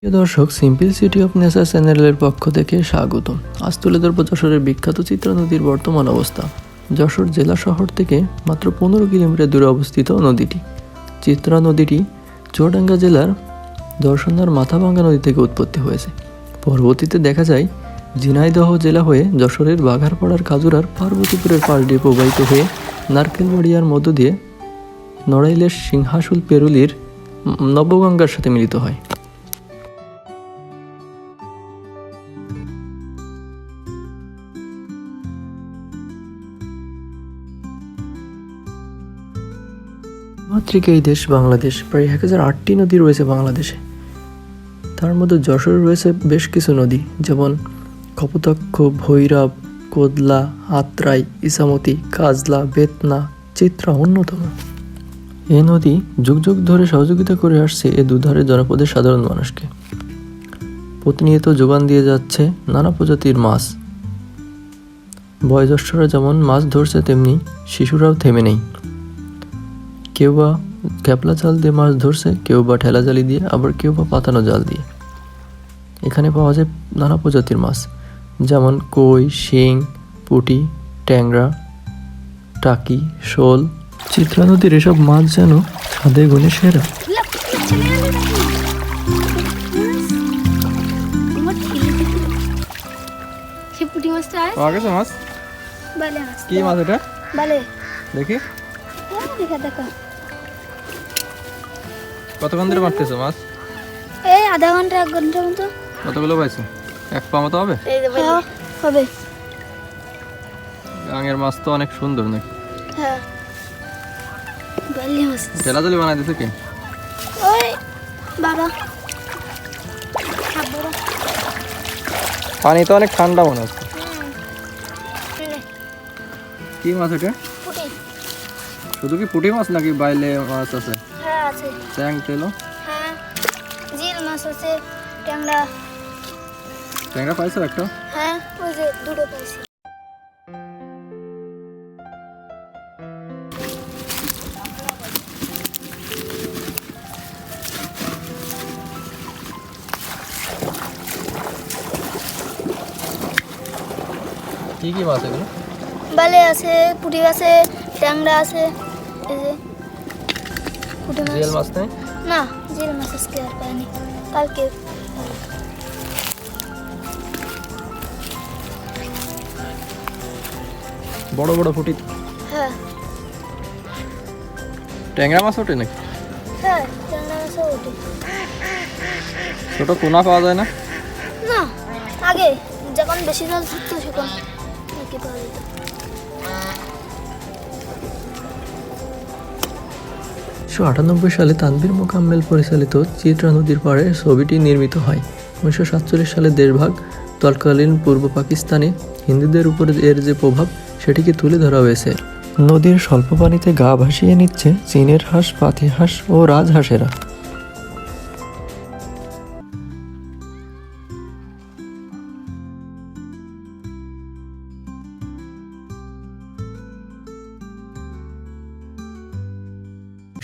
প্রিয় দর্শক, simple city of nature চ্যানেলের পক্ষ থেকে স্বাগতম। আজ তুলে ধরব যশোরের বিখ্যাত চিত্রা নদীর বর্তমান অবস্থা। যশোর জেলা শহর থেকে মাত্র 15 কিলোমিটার দূরে অবস্থিত নদীটি। চিত্রা নদীটি চুয়াডাঙ্গা জেলার দর্শনার মাথাভাঙ্গা নদী থেকে উৎপত্তি হয়েছে। পরবর্তীতে দেখা যায় ঝিনাইদহ জেলা হয়ে যশোরের বাঘারপাড়ার খাজুরার পার্বতীপুরের পাশ দিয়ে প্রবাহিত হয়ে নারকেলবাড়িয়ার মধ্য দিয়ে নড়াইলের সিংহাসুল পেরুলির নবগঙ্গার সাথে মিলিত হয়। মাতৃক এই দেশ বাংলাদেশ। প্রায় 1008টি নদী রয়েছে বাংলাদেশে। তার মধ্যে যশোরে রয়েছে বেশ কিছু নদী, যেমন কপোতাক্ষ, ভৈরব, কোদলা, আত্রাই, ইসামতি, কাজলা, বেতনা, চিত্রা অন্যতম। এই নদী যুগ যুগ ধরে সহযোগিতা করে আসছে এ দুধারের জনপদের সাধারণ মানুষকে। প্রতিনিয়ত যোগান দিয়ে যাচ্ছে নানা প্রজাতির মাছ। বয়োজ্যেষ্ঠরা যেমন মাছ ধরছে, তেমনি শিশুরাও থেমে নেই। কেউ বা ক্যাপলা জাল দিয়ে মাছ ধরছে, কেউ বা ঠেলা জালি দিয়ে, আবার কেউ বা পাতানো জাল দিয়ে। এখানে পাওয়া যায় নানা প্রজাতির মাছ, যেমন কই, শিং, পুঁটি, ট্যাংরা, টাকি, শোল। চিত্রা নদীর এসব মাছ যেন স্বাদে গুণে সেরা। কি মাছ এটা? দেখি কতক্ষণ ধরে মারতেছো মাছ? এই আধা ঘন্টা 1 ঘন্টার মতো। কতগুলো পাইছো? 1 পা মতো হবে? হবে। গাঙের মাছ তো অনেক সুন্দর নাকি? হ্যাঁ, বালি মাছ। ঠেলা জালি বানাই দিছে কে? ওই বাবা। পানি তো অনেক ঠান্ডা মনে হচ্ছে। কি মাছ এটা? পুঁটি। শুধু কি পুঁটি মাছ নাকি বাইলে মাছ আছে? হ্যাঁ আছে। চ্যাং, তেলো? হ্যাঁ, জিল মাছ আছে, ট্যাংরা। ট্যাংরা পাইছো একটা? হ্যাঁ, ওই যে দুটো পাইছি। কি কি মাছ এগুলো? বালে আছে, পুঁটি আছে, ট্যাংরা আছে। এই যে পুঁটি মাছ। জিল মাছ নেই? না, জিল মাছ আজকে আর পাইনি, কালকে। বড় বড় পুঁটি। হ্যাঁ ট্যাংরা মাছ ওঠে নাকি? হ্যাঁ, ট্যাংরা মাছও ওঠে। ছোট পোনা পাওয়া যায় না? না, আগে যখন বেশি জল থাকতো তখন নাকি পাওয়া যেত। 1998 সালে তানভীর মোকাম্মেল পরিচালিত চিত্রা নদীর পাড়ে ছবিটি নির্মিত হয়। 1947 সালে দেশভাগ তৎকালীন পূর্ব পাকিস্তানে হিন্দুদের উপর এর যে প্রভাব, সেটিকে তুলে ধরা হয়েছে। নদীর স্বল্প পানিতে গা ভাসিয়ে নিচ্ছে চীনের হাঁস, পাতি হাঁস ও রাজহাঁসেরা।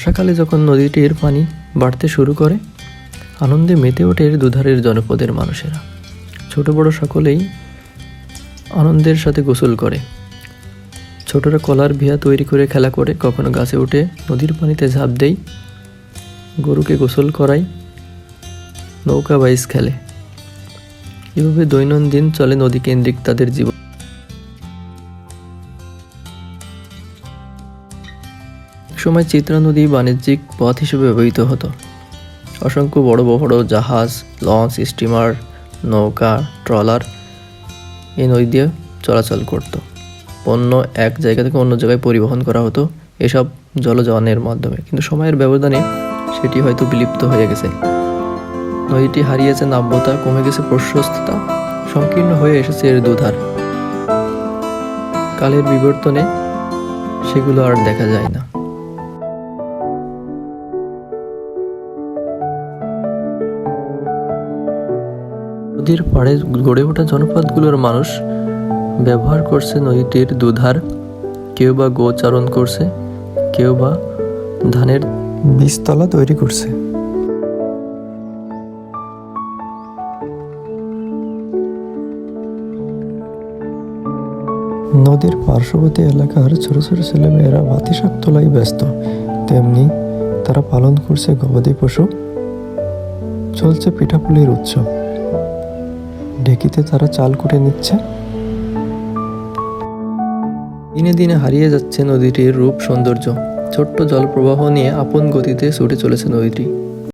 বর্ষাকালে যখন নদীটির পানি বাড়তে শুরু করে, আনন্দে মেতে ওঠে এর দুধারের জনপদের মানুষেরা। ছোট বড় সকলেই আনন্দের সাথে গোসল করে। ছোটরা কলার ভিয়া তৈরি করে খেলা করে, কখনো গাছে উঠে নদীর পানিতে ঝাঁপ দেয়, গরুকে গোসল করায়, নৌকা বাইচ খেলে। এভাবে দৈনন্দিন চলে নদী কেন্দ্রিক তাদের জীবন। সময় চিত্রা নদী বাণিজ্যিক পথ হিসেবে ব্যবহৃত হতো। অসংখ্য বড় বড় জাহাজ, লঞ্চ, স্টিমার, নৌকা, ট্রলার এই নদী দিয়ে চলাচল করত। পণ্য এক জায়গা থেকে অন্য জায়গায় পরিবহন করা হতো এসব জলযানের মাধ্যমে। কিন্তু সময়ের ব্যবধানে সেটি হয়তো বিলুপ্ত হয়ে গেছে। নদীটি হারিয়েছে নাব্যতা, কমে গেছে প্রশস্ততা, সংকীর্ণ হয়ে এসেছে এর দুধার। কালের বিবর্তনে সেগুলো আর দেখা যায় না। নদীর পাড়ে গড়ে ওঠা জনপদগুলোর মানুষ ব্যবহার করছে নদীটির দুধার। কেউ বা গোচারণ করছে, কেউ বা ধানের বীজতলা তৈরি করছে। নদীর পার্শ্ববর্তী এলাকার ছোট ছোট ছেলেমেয়েরা বাতি শাক তোলায় ব্যস্ত, তেমনি তারা পালন করছে গবাদি পশু। চলছে পিঠাপুলির উৎসব, ঢেকিতে তারা চাল কুটে নিচ্ছে। দিনে দিনে হারিয়ে যাচ্ছে নদীটির রূপ সৌন্দর্য। ছোট্ট জলপ্রবাহ নিয়ে আপন গতিতে ছুটে চলেছে নদীটি।